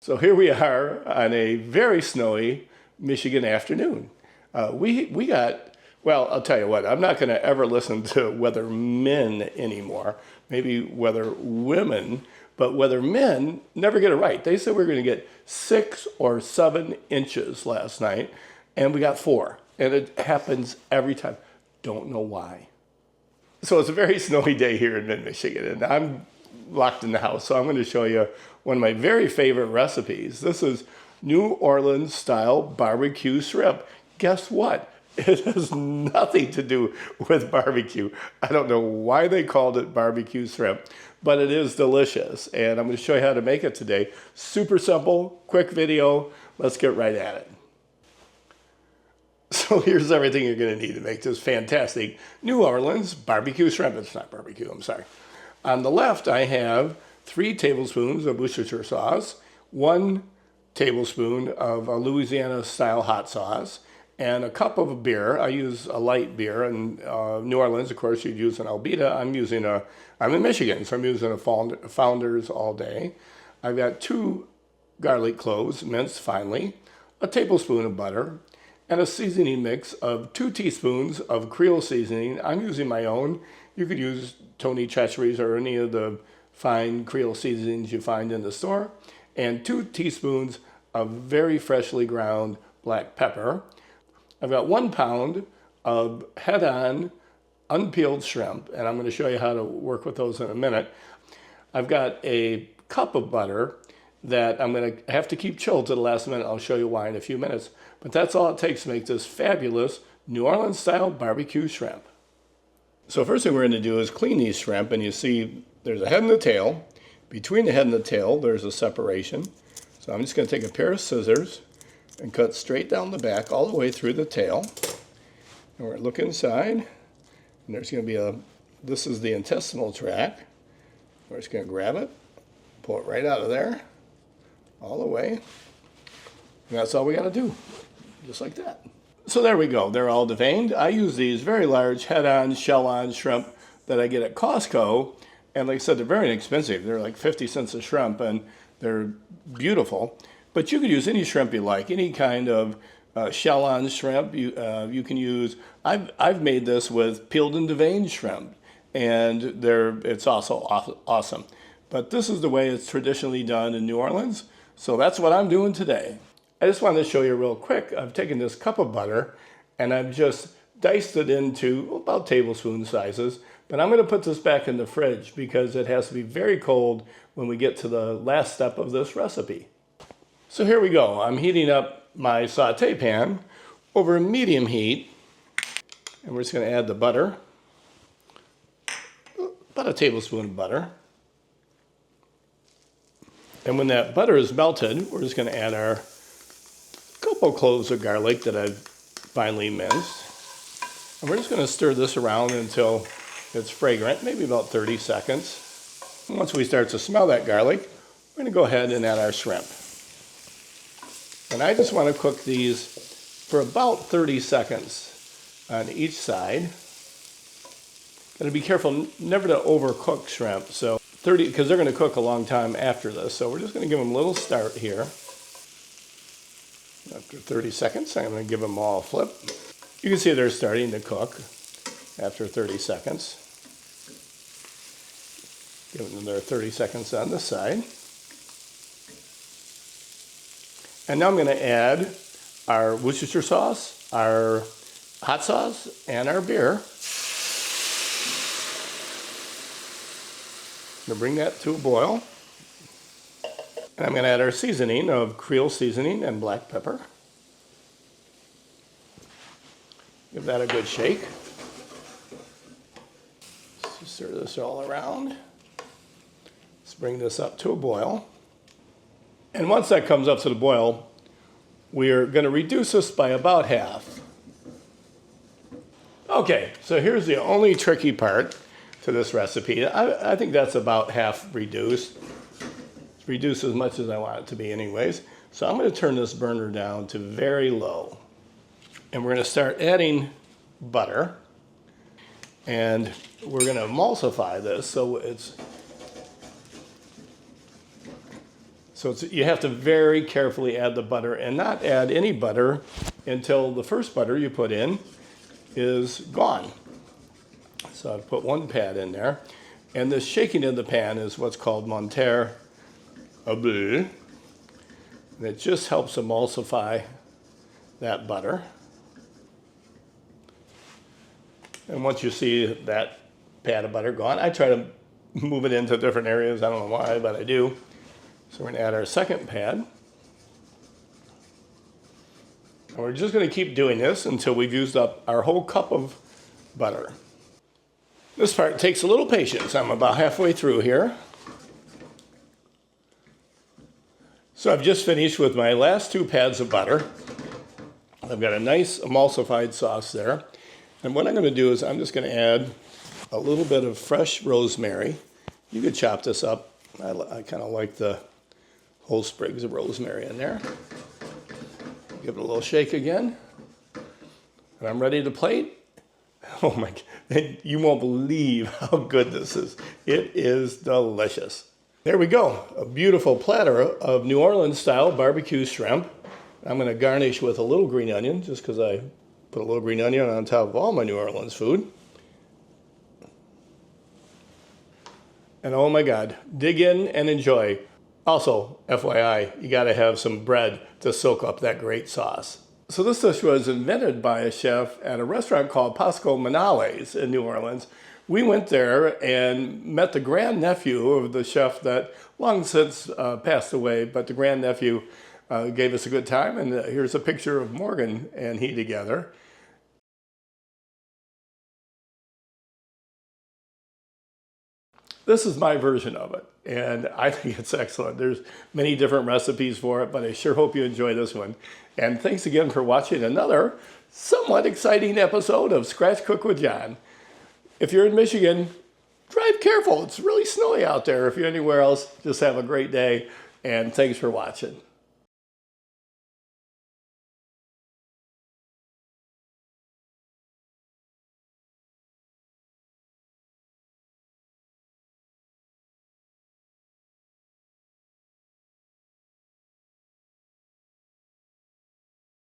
So here we are on a very snowy Michigan afternoon. We got, well, I'll tell you what, I'm not going to ever listen to weather men anymore. Maybe weather women, but weather men never get it right. They said we were going to get 6 or 7 inches last night, and we got 4. And it happens every time. Don't know why. So it's a very snowy day here in mid-Michigan, and I'm locked in the house. So I'm going to show you one of my very favorite recipes. This is New Orleans style barbecue shrimp. Guess what? It has nothing to do with barbecue. I don't know why they called it barbecue shrimp, but it is delicious. And I'm going to show you how to make it today. Super simple, quick video. Let's get right at it. So here's everything you're going to need to make this fantastic New Orleans barbecue shrimp. It's not barbecue, I'm sorry. On the left, I have 3 tablespoons of Worcestershire sauce, 1 tablespoon of a Louisiana style hot sauce, and a cup of beer. I use a light beer. In New Orleans, of course, you'd use an Alberta. I'm in Michigan, so I'm using a Founders all day. I've got 2 garlic cloves minced finely, a tablespoon of butter, and a seasoning mix of 2 teaspoons of Creole seasoning. I'm using my own. You could use Tony Chachere's or any of the fine Creole seasonings you find in the store, and 2 teaspoons of very freshly ground black pepper. I've got 1 pound of head-on unpeeled shrimp, and I'm going to show you how to work with those in a minute. I've got a cup of butter that I'm going to have to keep chilled to the last minute. I'll show you why in a few minutes. But that's all it takes to make this fabulous New Orleans style barbecue shrimp. So first thing we're going to do is clean these shrimp, and you see there's a head and a tail. Between the head and the tail, there's a separation. So I'm just going to take a pair of scissors and cut straight down the back all the way through the tail. And we're going to look inside, and there's going to be this is the intestinal tract. We're just going to grab it, pull it right out of there, all the way. And that's all we got to do, just like that. So there we go. They're all deveined. I use these very large head-on, shell-on shrimp that I get at Costco. And like I said, they're very inexpensive. They're like 50 cents a shrimp, and they're beautiful. But you could use any shrimp you like, any kind of shell-on shrimp. You can use, I've made this with peeled and deveined shrimp, and it's also awesome. But this is the way it's traditionally done in New Orleans. So that's what I'm doing today. I just wanted to show you real quick. I've taken this cup of butter and I've just diced it into about tablespoon sizes. But I'm going to put this back in the fridge because it has to be very cold when we get to the last step of this recipe. So here we go. I'm heating up my saute pan over medium heat. And we're just going to add the butter. About a tablespoon of butter. And when that butter is melted, we're just going to add our couple cloves of garlic that I've finely minced. And we're just going to stir this around until it's fragrant, maybe about 30 seconds. And once we start to smell that garlic, we're going to go ahead and add our shrimp. And I just want to cook these for about 30 seconds on each side. Got to be careful never to overcook shrimp, so 30, because they're going to cook a long time after this. So we're just going to give them a little start here. After 30 seconds, I'm going to give them all a flip. You can see they're starting to cook after 30 seconds. Give them another 30 seconds on this side. And now I'm going to add our Worcestershire sauce, our hot sauce, and our beer. I'm going to bring that to a boil. And I'm going to add our seasoning of Creole seasoning and black pepper. Give that a good shake. Just stir this all around. Let's bring this up to a boil. And once that comes up to the boil, we're going to reduce this by about half. Okay, so here's the only tricky part to this recipe. I think that's about half reduced. Reduce as much as I want it to be anyways. So I'm going to turn this burner down to very low. And we're going to start adding butter. And we're going to emulsify this so it's So you have to very carefully add the butter and not add any butter until the first butter you put in is gone. So I've put one pad in there. And this shaking in the pan is what's called monter à beurre. And it just helps emulsify that butter. And once you see that pad of butter gone, I try to move it into different areas. I don't know why, but I do. So we're going to add our second pad. And we're just going to keep doing this until we've used up our whole cup of butter. This part takes a little patience. I'm about halfway through here. So I've just finished with my last 2 pads of butter. I've got a nice emulsified sauce there. And what I'm going to do is I'm just going to add a little bit of fresh rosemary. You could chop this up. I kind of like the whole sprigs of rosemary in there. Give it a little shake again. And I'm ready to plate. Oh my God, you won't believe how good this is. It is delicious. There we go, a beautiful platter of New Orleans style barbecue shrimp. I'm going to garnish with a little green onion, just because I put a little green onion on top of all my New Orleans food. And oh my God, dig in and enjoy. Also, FYI, you got to have some bread to soak up that great sauce. So this dish was invented by a chef at a restaurant called Pasco Manales in New Orleans. We went there and met the grandnephew of the chef that long since passed away, but the grandnephew gave us a good time. And here's a picture of Morgan and he together. This is my version of it, and I think it's excellent. There's many different recipes for it, but I sure hope you enjoy this one. And thanks again for watching another somewhat exciting episode of Scratch Cook with John. If you're in Michigan, drive careful. It's really snowy out there. If you're anywhere else, just have a great day, and thanks for watching.